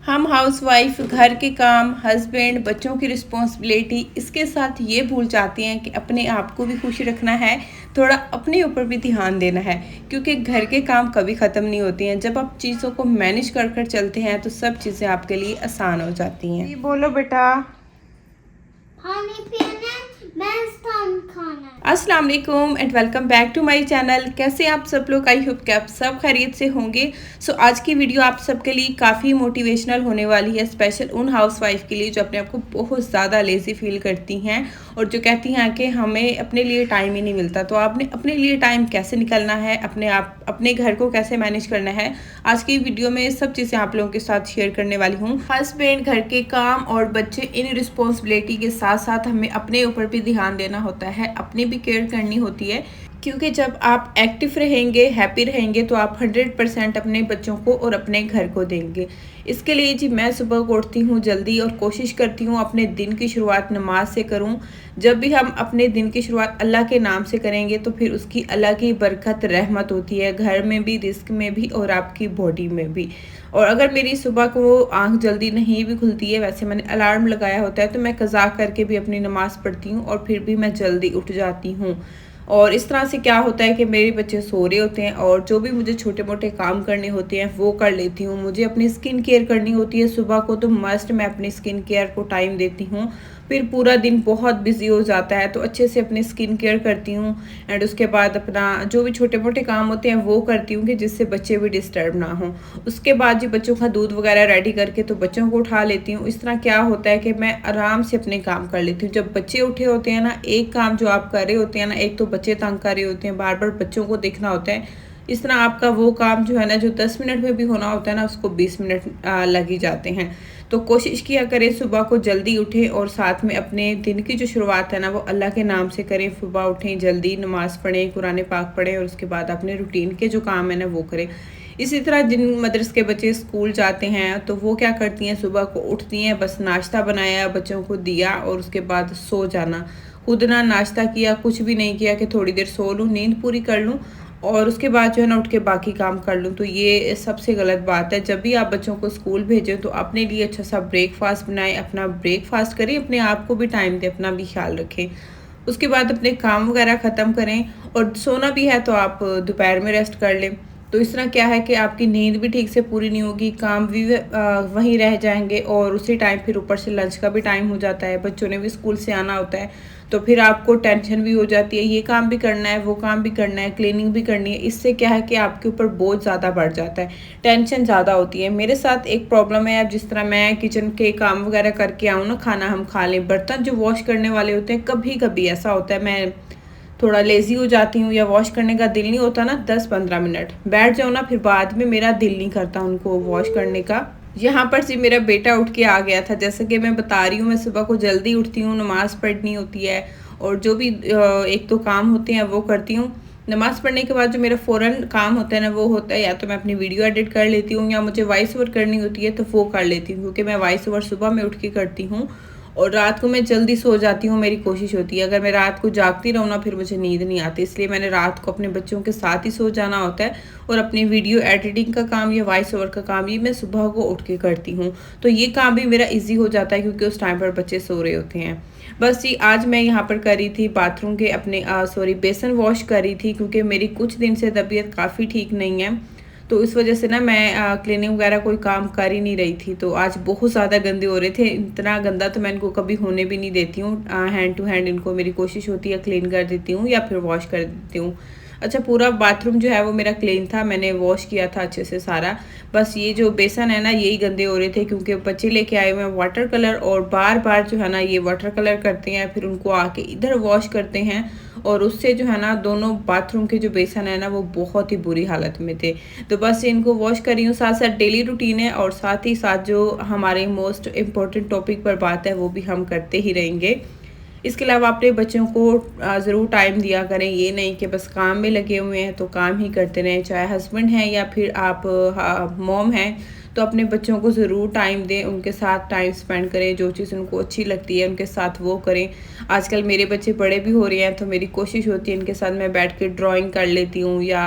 हम हाउसवाइफ घर के काम, हस्बैंड, बच्चों की रिस्पॉन्सिबिलिटी, इसके साथ ये भूल जाती हैं कि अपने आप को भी खुश रखना है, थोड़ा अपने ऊपर भी ध्यान देना है, क्योंकि घर के काम कभी ख़त्म नहीं होती हैं। जब आप चीज़ों को मैनेज कर कर चलते हैं तो सब चीज़ें आपके लिए आसान हो जाती हैं। बोलो बेटा। पानी पीना, नाश्ता खाना। अस्सलाम वालेकुम and welcome back to my channel. कैसे आप सब लोग? आई होप कि आप सब खैरियत से होंगे। आज की वीडियो आप सबके लिए काफ़ी मोटिवेशनल होने वाली है, स्पेशल उन हाउसवाइफ के लिए जो अपने आप को बहुत ज़्यादा लेज़ी फील करती हैं और जो कहती हैं कि हमें अपने लिए टाइम ही नहीं मिलता। तो आपने अपने लिए टाइम कैसे निकलना है, अपने घर को कैसे मैनेज करना है, आज की वीडियो में सब चीज़ें आप लोगों के साथ शेयर करने वाली हूँ। हस्बैंड, घर के काम और बच्चे, इन रिस्पॉन्सिबिलिटी के साथ साथ हमें अपने ऊपर भी ध्यान देना होता है, अपनी भी केयर करनी होती है, क्योंकि जब आप एक्टिव रहेंगे, हैप्पी रहेंगे तो आप 100% अपने बच्चों को और अपने घर को देंगे। इसके लिए जी मैं सुबह को उठती हूँ जल्दी और कोशिश करती हूँ अपने दिन की शुरुआत नमाज से करूँ। जब भी हम अपने दिन की शुरुआत अल्लाह के नाम से करेंगे तो फिर उसकी अलग ही बरकत रहमत होती है, घर में भी, रिस्क में भी और आपकी बॉडी में भी। और अगर मेरी सुबह को आंख जल्दी नहीं भी खुलती है, वैसे मैंने अलार्म लगाया होता है, तो मैं कज़ा करके भी अपनी नमाज़ पढ़ती हूँ और फिर भी मैं जल्दी उठ जाती हूँ। और इस तरह से क्या होता है कि मेरे बच्चे सो रहे होते हैं और जो भी मुझे छोटे मोटे काम करने होते हैं वो कर लेती हूँ। मुझे अपनी स्किन केयर करनी होती है सुबह को, तो मस्ट मैं अपनी स्किन केयर को टाइम देती हूँ। फिर पूरा दिन बहुत बिजी हो जाता है तो अच्छे से अपनी स्किन केयर करती हूँ एंड उसके बाद अपना जो भी छोटे मोटे काम होते हैं वो करती हूँ कि जिससे बच्चे भी डिस्टर्ब ना हों। उसके बाद जी बच्चों का दूध वगैरह रेडी करके तो बच्चों को उठा लेती हूँ। इस तरह क्या होता है कि मैं आराम से अपने काम कर लेती हूँ। जब बच्चे उठे होते हैं ना, एक काम जो आप कर रहे होते हैं ना, एक तो बच्चे तंग कर रहे होते हैं, बार बार बच्चों को देखना होता है, इस तरह आपका वो काम जो है ना, जो 10 मिनट में भी होना होता है ना, उसको 20 मिनट लग ही जाते हैं। तो कोशिश किया करें सुबह को जल्दी उठें और साथ में अपने दिन की जो शुरुआत है ना वो अल्लाह के नाम से करें। सुबह उठें, जल्दी नमाज़ पढ़ें, कुरान पाक पढ़ें और उसके बाद अपने रूटीन के जो काम है ना वो करें। इसी तरह जिन मदरस के बच्चे स्कूल जाते हैं तो वो क्या करती हैं, सुबह को उठती हैं, बस नाश्ता बनाया, बच्चों को दिया और उसके बाद सो जाना। खुद ना नाश्ता किया, कुछ भी नहीं किया कि थोड़ी देर सो लूँ, नींद पूरी कर लूँ और उसके बाद जो है ना उठ के बाकी काम कर लूँ। तो ये सबसे गलत बात है। जब भी आप बच्चों को स्कूल भेजें तो अपने लिए अच्छा सा ब्रेकफास्ट बनाएं, अपना ब्रेकफास्ट करें, अपने आप को भी टाइम दें, अपना भी ख्याल रखें। उसके बाद अपने काम वगैरह ख़त्म करें और सोना भी है तो आप दोपहर में रेस्ट कर लें। तो इस तरह क्या है कि आपकी नींद भी ठीक से पूरी नहीं होगी, काम भी वहीं रह जाएंगे और उसी टाइम फिर ऊपर से लंच का भी टाइम हो जाता है, बच्चों ने भी स्कूल से आना होता है, तो फिर आपको टेंशन भी हो जाती है, ये काम भी करना है, वो काम भी करना है, क्लीनिंग भी करनी है। इससे क्या है कि आपके ऊपर बोझ ज़्यादा बढ़ जाता है, टेंशन ज़्यादा होती है। मेरे साथ एक प्रॉब्लम है, अब जिस तरह मैं किचन के काम वगैरह करके आऊँ ना, खाना हम खा लें, बर्तन जो वॉश करने वाले होते हैं, कभी कभी ऐसा होता है मैं थोड़ा लेज़ी हो जाती हूँ या वॉश करने का दिल नहीं होता ना, 10-15 मिनट बैठ जाओ ना, फिर बाद में मेरा दिल नहीं करता उनको वॉश करने का। यहाँ पर जी मेरा बेटा उठ के आ गया था। जैसे कि मैं बता रही हूँ, मैं सुबह को जल्दी उठती हूँ, नमाज़ पढ़नी होती है और जो भी एक दो काम होते हैं वो करती हूँ। नमाज़ पढ़ने के बाद जो मेरा फ़ौरन काम होता है ना वो होता है या तो मैं अपनी वीडियो एडिट कर लेती हूँ या मुझे वॉइस ओवर करनी होती है तो वो कर लेती हूँ, क्योंकि मैं वॉइस ओवर सुबह में उठ के करती हूँ और रात को मैं जल्दी सो जाती हूँ। मेरी कोशिश होती है अगर मैं रात को जागती रहूँ ना फिर मुझे नींद नहीं आती, इसलिए मैंने रात को अपने बच्चों के साथ ही सो जाना होता है और अपनी वीडियो एडिटिंग का काम या वॉइस ओवर का काम ये मैं सुबह को उठ के करती हूँ। तो ये काम भी मेरा ईजी हो जाता है क्योंकि उस टाइम पर बच्चे सो रहे होते हैं। बस जी आज मैं यहाँ पर कर रही थी बाथरूम के अपने बेसन वॉश कर रही थी, क्योंकि मेरी कुछ दिन से तबीयत काफ़ी ठीक नहीं है, तो इस वजह से ना मैं क्लीनिंग वगैरह कोई काम कर ही नहीं रही थी। तो आज बहुत ज़्यादा गंदे हो रहे थे, इतना गंदा तो मैं इनको कभी होने भी नहीं देती हूँ। हैंड टू हैंड इनको मेरी कोशिश होती है क्लीन कर देती हूँ या फिर वॉश कर देती हूँ। अच्छा पूरा बाथरूम जो है वो मेरा क्लीन था, मैंने वॉश किया था अच्छे से सारा। बस ये जो बेसन है ना यही गंदे हो रहे थे क्योंकि बच्चे लेके आए हुए हैं वाटर कलर और बार बार जो है ना ये वाटर कलर करते हैं, फिर उनको आके इधर वॉश करते हैं और उससे जो है ना दोनों बाथरूम के जो बेसन है ना वो बहुत ही बुरी हालत में थे। तो बस इनको वॉश कर रही हूँ, साथ साथ डेली रूटीन है और साथ ही साथ जो हमारे मोस्ट इम्पोर्टेंट टॉपिक पर बात है वो भी हम करते ही रहेंगे। इसके अलावा अपने बच्चों को ज़रूर टाइम दिया करें, ये नहीं कि बस काम में लगे हुए हैं तो काम ही करते रहें। चाहे हस्बैंड हैं या फिर आप मॉम हैं तो अपने बच्चों को ज़रूर टाइम दें, उनके साथ टाइम स्पेंड करें, जो चीज़ उनको अच्छी लगती है उनके साथ वो करें। आजकल मेरे बच्चे बड़े भी हो रहे हैं तो मेरी कोशिश होती है इनके साथ मैं बैठ के ड्राइंग कर लेती हूँ या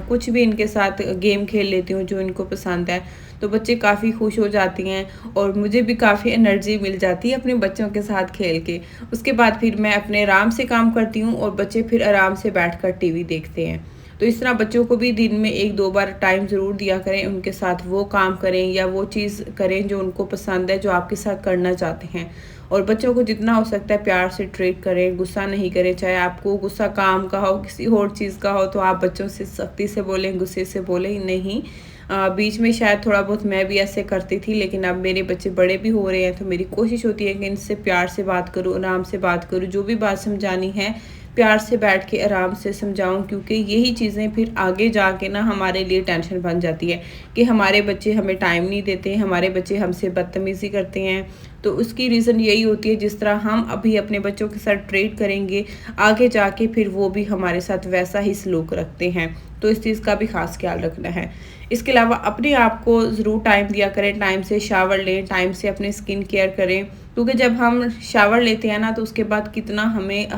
कुछ भी इनके साथ गेम खेल लेती हूँ जो इनको पसंद है। तो बच्चे काफ़ी खुश हो जाती हैं और मुझे भी काफ़ी एनर्जी मिल जाती है अपने बच्चों के साथ खेल के। उसके बाद फिर मैं अपने आराम से काम करती हूँ और बच्चे फिर आराम से बैठकर टीवी देखते हैं। तो इस तरह बच्चों को भी दिन में 1-2 बार टाइम ज़रूर दिया करें, उनके साथ वो काम करें या वो चीज़ करें जो उनको पसंद है, जो आपके साथ करना चाहते हैं। और बच्चों को जितना हो सकता है प्यार से ट्रीट करें, गुस्सा नहीं करें। चाहे आपको गुस्सा काम का हो, किसी और चीज़ का हो, तो आप बच्चों से सख्ती से बोलें, गुस्से से बोलें नहीं। बीच में शायद थोड़ा बहुत मैं भी ऐसे करती थी, लेकिन अब मेरे बच्चे बड़े भी हो रहे हैं तो मेरी कोशिश होती है कि इनसे प्यार से बात करूँ, आराम से बात करूँ, जो भी बात समझानी है प्यार से बैठ के आराम से समझाऊँ, क्योंकि यही चीज़ें फिर आगे जाके ना हमारे लिए टेंशन बन जाती है कि हमारे बच्चे हमें टाइम नहीं देते, हमारे बच्चे हमसे बदतमीज़ी करते हैं। तो उसकी रीज़न यही होती है, जिस तरह हम अभी अपने बच्चों के साथ ट्रीट करेंगे, आगे जाके फिर वो भी हमारे साथ वैसा ही सलूक रखते हैं। तो इस चीज़ का भी ख़ास ख्याल रखना है। इसके अलावा अपने आप को ज़रूर टाइम दिया करें, टाइम से शावर लें, टाइम से अपनी स्किन केयर करें, क्योंकि जब हम शावर लेते हैं ना तो उसके बाद कितना हमें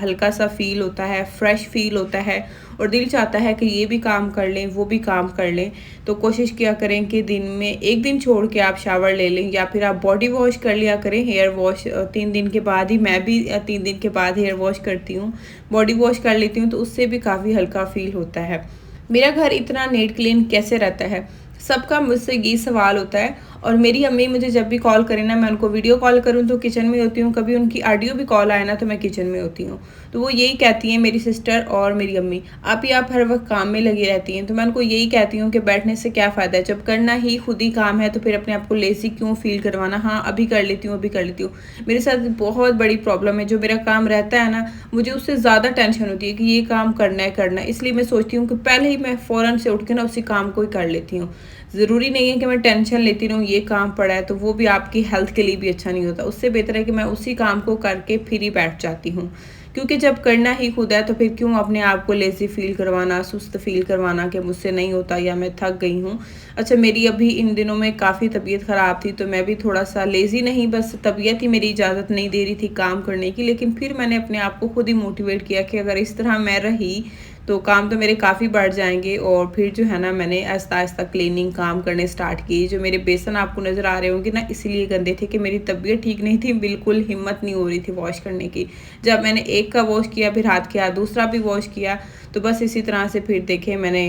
हल्का सा फ़ील होता है, फ्रेश फ़ील होता है और दिल चाहता है कि ये भी काम कर लें, वो भी काम कर लें। तो कोशिश किया करें कि दिन में 1 दिन छोड़ के आप शावर ले लें, या फिर आप बॉडी वॉश कर लिया करें। हेयर वॉश 3 दिन के बाद ही, मैं भी 3 दिन के बाद हेयर वॉश करती हूँ, बॉडी वॉश कर लेती हूँ, तो उससे भी काफ़ी हल्का फ़ील होता है। मेरा घर इतना नीट क्लीन कैसे रहता है? सबका मुझसे यही सवाल होता है। और मेरी अम्मी मुझे जब भी कॉल करें ना, मैं उनको वीडियो कॉल करूँ तो किचन में होती हूँ, कभी उनकी ऑडियो भी कॉल आए ना तो मैं किचन में होती हूँ। तो वो यही कहती हैं, मेरी सिस्टर और मेरी अम्मी, आप हर वक्त काम में लगी रहती हैं। तो मैं उनको यही कहती हूँ कि बैठने से क्या फ़ायदा है, जब करना ही खुद ही काम है तो फिर अपने आप को लेज़ी क्यों फ़ील करवाना। हाँ, अभी कर लेती हूँ, अभी कर लेती हूँ। मेरे साथ बहुत बड़ी प्रॉब्लम है, जो मेरा काम रहता है ना, मुझे उससे ज़्यादा टेंशन होती है कि ये काम करना है, इसलिए मैं सोचती हूँ कि पहले ही मैं फ़ौरन से उठ के ना उसी काम को ही कर लेती हूँ। ज़रूरी नहीं है कि मैं टेंशन लेती रहूँ, ये काम पड़ा है, तो वो भी आपकी हेल्थ के लिए भी अच्छा नहीं होता। उससे बेहतर है कि मैं उसी काम को करके फिर ही बैठ जाती हूँ, क्योंकि जब करना ही खुद है तो फिर क्यों अपने आप को लेज़ी फ़ील करवाना, सुस्त फ़ील करवाना कि मुझसे नहीं होता या मैं थक गई हूँ। अच्छा, मेरी अभी इन दिनों में काफ़ी तबीयत ख़राब थी, तो मैं भी थोड़ा-सा लेज़ी नहीं, बस तबीयत ही मेरी इजाज़त नहीं दे रही थी काम करने की। लेकिन फिर मैंने अपने आप को खुद ही मोटिवेट किया कि अगर इस तरह मैं रही तो काम तो मेरे काफ़ी बढ़ जाएँगे। और फिर जो है ना, मैंने आहिस्ता-आहिस्ता क्लीनिंग काम करने स्टार्ट की। जो मेरे बेसन आपको नज़र आ रहे होंगे ना, इसीलिए गंदे थे कि मेरी तबीयत ठीक नहीं थी, बिल्कुल हिम्मत नहीं हो रही थी वॉश करने की। जब मैंने एक का वॉश किया, फिर हाथ के हाथ दूसरा भी वॉश किया, तो बस इसी तरह से फिर देखें मैंने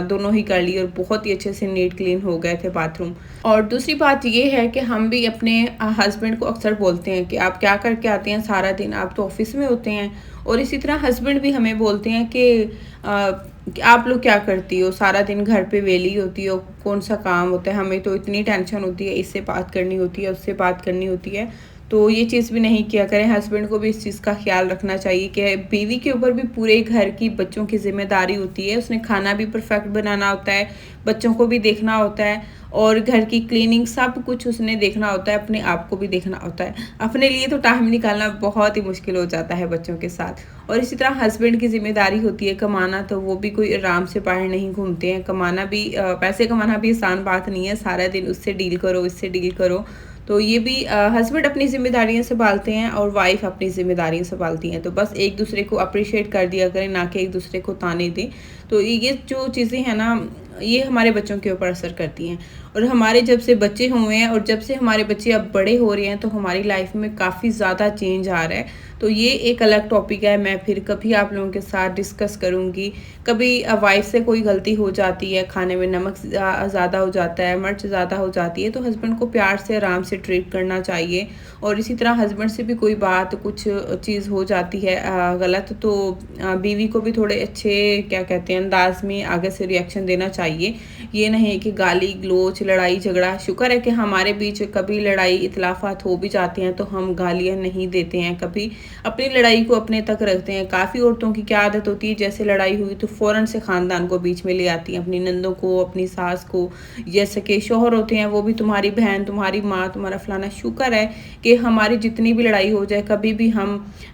दोनों ही कर लिए और बहुत ही अच्छे से नीट क्लीन हो गए थे बाथरूम। और दूसरी बात ये है कि हम भी अपने हस्बैंड को अक्सर बोलते हैं कि आप क्या करके आते हैं सारा दिन, आप तो ऑफिस में होते हैं। और इसी तरह हस्बैंड भी हमें बोलते हैं कि आप लोग क्या करती हो, सारा दिन घर पे वेली होती हो, कौन सा काम होता है, हमें तो इतनी टेंशन होती है, इससे बात करनी होती है, उससे बात करनी होती है। तो ये चीज़ भी नहीं किया करें। हस्बैंड को भी इस चीज़ का ख्याल रखना चाहिए कि बीवी के ऊपर भी पूरे घर की बच्चों की ज़िम्मेदारी होती है। उसने खाना भी परफेक्ट बनाना होता है, बच्चों को भी देखना होता है और घर की क्लीनिंग सब कुछ उसने देखना होता है, अपने आप को भी देखना होता है। अपने लिए तो टाइम निकालना बहुत ही मुश्किल हो जाता है बच्चों के साथ। और इसी तरह हस्बैंड की ज़िम्मेदारी होती है कमाना, तो वो भी कोई आराम से बाहर नहीं घूमते हैं। कमाना भी पैसे कमाना भी आसान बात नहीं है, सारा दिन उससे डील करो, इससे डील करो। तो ये भी हस्बैंड अपनी ज़िम्मेदारियाँ संभालते हैं और वाइफ़ अपनी ज़िम्मेदारियाँ संभालती हैं। तो बस एक दूसरे को अप्रिशिएट कर दिया करें, ना कि एक दूसरे को ताने दें। तो ये जो चीज़ें हैं ना, ये हमारे बच्चों के ऊपर असर करती हैं। और हमारे जब से बच्चे हुए हैं और जब से हमारे बच्चे अब बड़े हो रहे हैं, तो हमारी लाइफ में काफ़ी ज़्यादा चेंज आ रहा है। तो ये एक अलग टॉपिक है, मैं फिर कभी आप लोगों के साथ डिस्कस करूँगी। कभी वाइफ़ से कोई गलती हो जाती है, खाने में नमक ज़्यादा हो जाता है, मिर्च ज़्यादा हो जाती है, तो हस्बैंड को प्यार से आराम से ट्रीट करना चाहिए। और इसी तरह हस्बैंड से भी कोई बात कुछ चीज़ हो जाती है गलत, तो बीवी को भी थोड़े अच्छे क्या कहते हैं अंदाज में आगे से रिएक्शन देना चाहिए। ये नहीं कि गाली गलोच, लड़ाई झगड़ा। शुक्र है कि हमारे बीच कभी लड़ाई इख्तिलाफ़ात हो भी जाते हैं तो हम गालियाँ नहीं देते हैं, कभी अपनी लड़ाई को अपने तक रखते हैं। काफ़ी औरतों की क्या आदत होती है, जैसे लड़ाई हुई तो फ़ौरन से ख़ानदान को बीच में ले आती हैं, अपनी नंदों को, अपनी सास को। जैसे कि शौहर होते हैं, वो भी तुम्हारी बहन, तुम्हारी माँ, तुम्हारा फलाना। शुक्र है कि हमारी जितनी भी लड़ाई हो जाए, कभी भी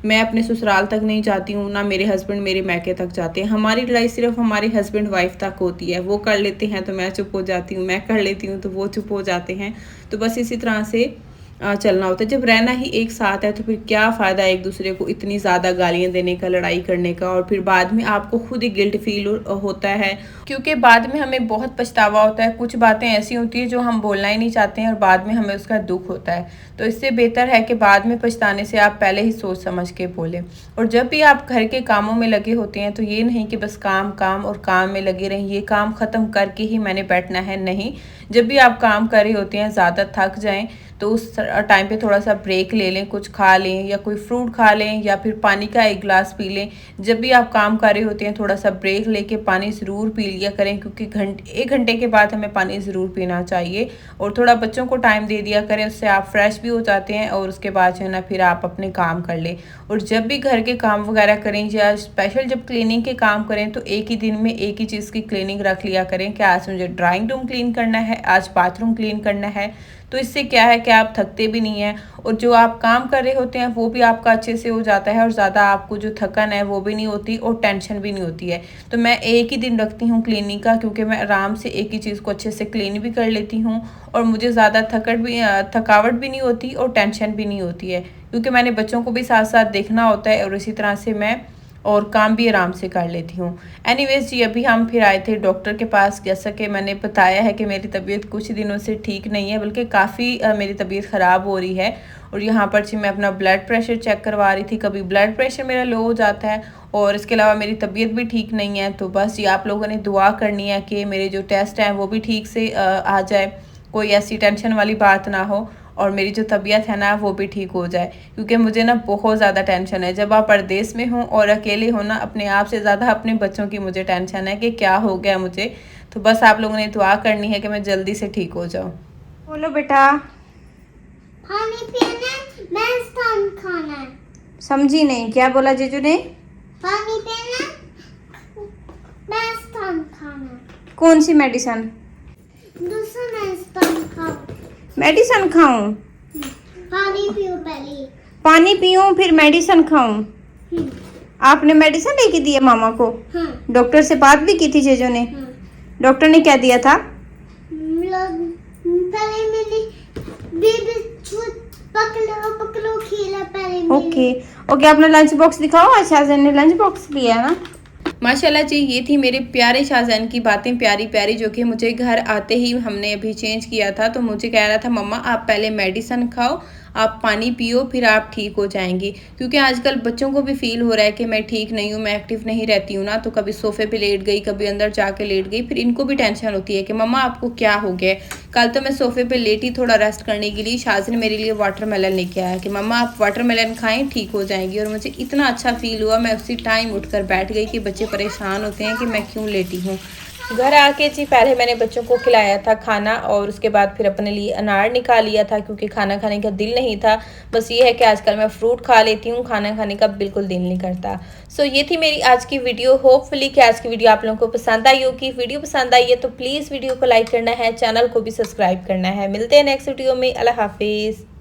मैं अपने ससुराल तक नहीं जाती हूँ, ना मेरे हस्बैंड मेरे मैके तक जाते हैं। हमारी लड़ाई सिर्फ हमारे हस्बैंड वाइफ तक होती है। वो कर लेते हैं तो मैं चुप हो जाती हूँ, मैं कर लेती हूँ तो वो चुप हो जाते हैं। तो बस इसी तरह से चलना होता है। जब रहना ही एक साथ है तो फिर क्या फ़ायदा एक दूसरे को इतनी ज़्यादा गालियाँ देने का, लड़ाई करने का, और फिर बाद में आपको खुद ही गिल्ट फील होता है, क्योंकि बाद में हमें बहुत पछतावा होता है। कुछ बातें ऐसी होती है जो हम बोलना ही नहीं चाहते हैं और बाद में हमें उसका दुख होता है। तो इससे बेहतर है कि बाद में पछताने से आप पहले ही सोच समझ के बोलें। और जब भी आप घर के कामों में लगे होते हैं तो ये नहीं कि बस काम काम और काम में लगे रहें, ये काम ख़त्म करके ही मैंने बैठना है, नहीं। जब भी आप काम कर रहे होते हैं, ज़्यादा थक जाएं तो उस टाइम पे थोड़ा सा ब्रेक ले लें, कुछ खा लें या कोई फ्रूट खा लें या फिर पानी का एक गिलास पी लें। जब भी आप काम कर रहे होते हैं थोड़ा सा ब्रेक लेके पानी ज़रूर पी लिया करें, क्योंकि 1 घंटे के बाद हमें पानी ज़रूर पीना चाहिए। और थोड़ा बच्चों को टाइम दे दिया करें, उससे आप फ्रेश भी हो जाते हैं और उसके बाद जो है ना फिर आप अपने काम कर लें। और जब भी घर के काम वगैरह करें या स्पेशल जब क्लीनिंग के काम करें तो एक ही दिन में एक ही चीज़ की क्लीनिंग रख लिया करें कि आज मुझे ड्राइंग रूम क्लीन करना है, आज बाथरूम क्लीन करना है। तो इससे क्या है कि आप थकते भी नहीं हैं और जो आप काम कर रहे होते हैं वो भी आपका अच्छे से हो जाता है और ज़्यादा आपको जो थकन है वो भी नहीं होती और टेंशन भी नहीं होती है। तो मैं एक ही दिन रखती हूँ क्लीनिंग का, क्योंकि मैं आराम से एक ही चीज़ को अच्छे से क्लीन भी कर लेती हूँ और मुझे ज़्यादा थकावट भी नहीं होती और टेंशन भी नहीं होती है, क्योंकि मैंने बच्चों को भी साथ साथ देखना होता है और इसी तरह से मैं और काम भी आराम से कर लेती हूँ। एनीवेज जी, अभी हम फिर आए थे डॉक्टर के पास। जैसा कि मैंने बताया है कि मेरी तबीयत कुछ दिनों से ठीक नहीं है, बल्कि काफ़ी मेरी तबीयत ख़राब हो रही है। और यहाँ पर जी मैं अपना ब्लड प्रेशर चेक करवा रही थी। कभी ब्लड प्रेशर मेरा लो हो जाता है और इसके अलावा मेरी तबीयत भी ठीक नहीं है। तो बस जी आप लोगों ने दुआ करनी है कि मेरे जो टेस्ट हैं वो भी ठीक से आ जाए, कोई ऐसी टेंशन वाली बात ना हो और मेरी जो तबीयत है ना वो भी ठीक हो जाए, क्योंकि मुझे ना बहुत ज़्यादा टेंशन है। जब आप परदेश में हो और अकेले हो ना, अपने आप से ज़्यादा अपने बच्चों की मुझे टेंशन है कि क्या हो गया मुझे। तो बस आप लोगों ने दुआ करनी है कि मैं जल्दी से ठीक हो जाऊँ। बोलो बेटा। पानी पीना है, मेडिसिन खाना है। समझी नहीं, क्या बोला जीजू ने? पानी पीना, मेडिसिन खाना है। कौन सी मेडिसिन? दूसरा मेडिसिन खाओ। मेडिसिन खाऊं? पानी पियो पहले। पानी पीऊं फिर मेडिसिन खाऊं? आपने मेडिसिन लेके दी है मामा को? हाँ। डॉक्टर से बात भी की थी जीजू ने? हाँ। डॉक्टर ने क्या दिया था? पहले मैंने बेबी पकड़ो खेला पहले। ओके, अपना लंच बॉक्स दिखाओ। आज शाहजहान ने लंच बॉक्स लिया है ना। माशाल्लाह जी, ये थी मेरे प्यारे शाहजहान की बातें, प्यारी प्यारी, जो कि मुझे घर आते ही हमने अभी चेंज किया था। तो मुझे कह रहा था मम्मा आप पहले मेडिसिन खाओ, आप पानी पियो, फिर आप ठीक हो जाएंगी। क्योंकि आजकल बच्चों को भी फील हो रहा है कि मैं ठीक नहीं हूँ, मैं एक्टिव नहीं रहती हूँ ना। तो कभी सोफे पे लेट गई, कभी अंदर जाके लेट गई, फिर इनको भी टेंशन होती है कि मम्मा आपको क्या हो गया। कल तो मैं सोफे पे लेटी थोड़ा रेस्ट करने के लिए, शाहजहान मेरे लिए वाटरमेलन लेके आया कि मम्मा आप वाटरमेलन खाएं, ठीक हो जाएंगी। और मुझे इतना अच्छा फील हुआ, मैं उसी टाइम उठकर बैठ गई कि बच्चे परेशान होते हैं कि मैं क्यों लेटी हूँ। घर आके जी पहले मैंने बच्चों को खिलाया था खाना और उसके बाद फिर अपने लिए अनार निकाल लिया था, क्योंकि खाना खाने का दिल नहीं था। बस ये है कि आजकल मैं फ्रूट खा लेती हूँ, खाना खाने का बिल्कुल दिल नहीं करता। सो ये थी मेरी आज की वीडियो। होपफुली कि आज की वीडियो आप लोगों को पसंद आई होगी। वीडियो पसंद आई है तो प्लीज़ वीडियो को लाइक करना है, चैनल को भी सब्सक्राइब करना है। मिलते हैं नेक्स्ट वीडियो में। अल्लाह हाफिज़।